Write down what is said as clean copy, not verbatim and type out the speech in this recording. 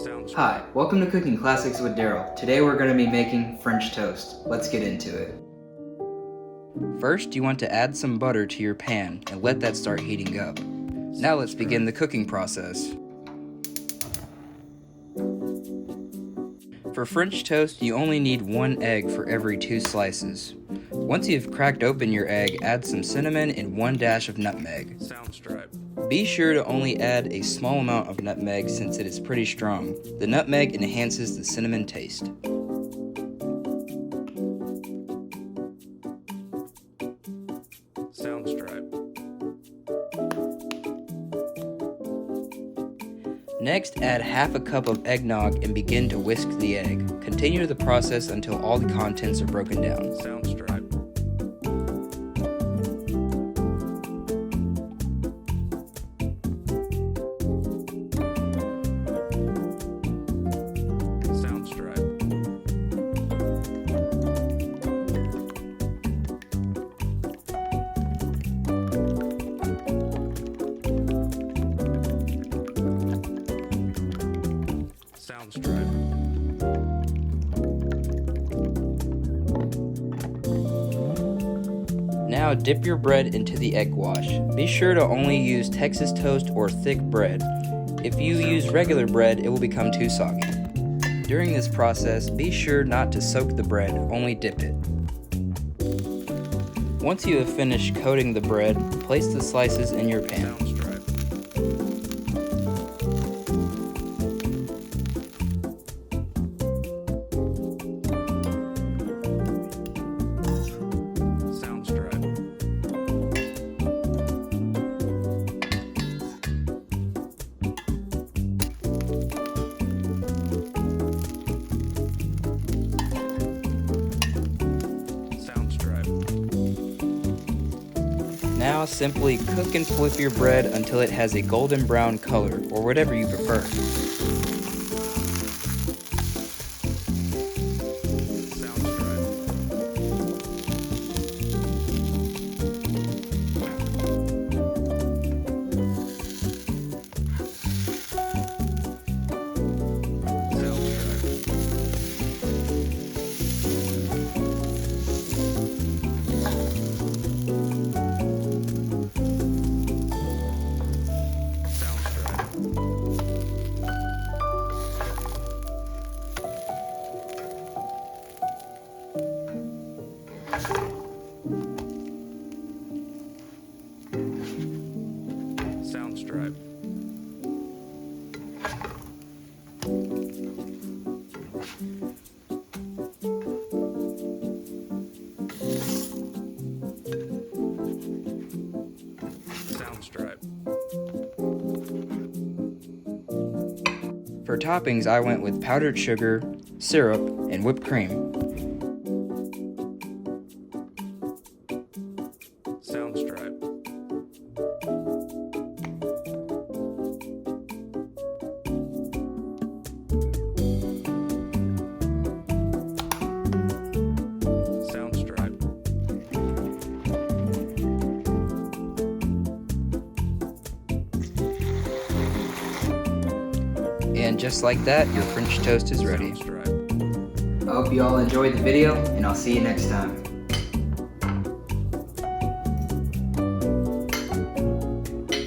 Hi, welcome to Cooking Classics with Darryl. Today we're going to be making French toast. Let's get into it. First, you want to add some butter to your pan and let that start heating up. Now let's begin the cooking process. For French toast, you only need 1 egg for every 2 slices. Once you've cracked open your egg, add some cinnamon and 1 dash of nutmeg. Soundstripe. Be sure to only add a small amount of nutmeg since it is pretty strong. The nutmeg enhances the cinnamon taste. Soundstripe. Next, add half a cup of eggnog and begin to whisk the egg. Continue the process until all the contents are broken down. Soundstripe. Now dip your bread into the egg wash. Be sure to only use Texas toast or thick bread. If you use regular bread, it will become too soggy. During this process, be sure not to soak the bread, only dip it. Once you have finished coating the bread, place the slices in your pan. Now simply cook and flip your bread until it has a golden brown color, or whatever you prefer. Soundstripe. Soundstripe. For toppings, I went with powdered sugar, syrup, and whipped cream. Soundstripe. Soundstripe. And just like that, your French toast is ready. Soundstripe. I hope you all enjoyed the video, and I'll see you next time.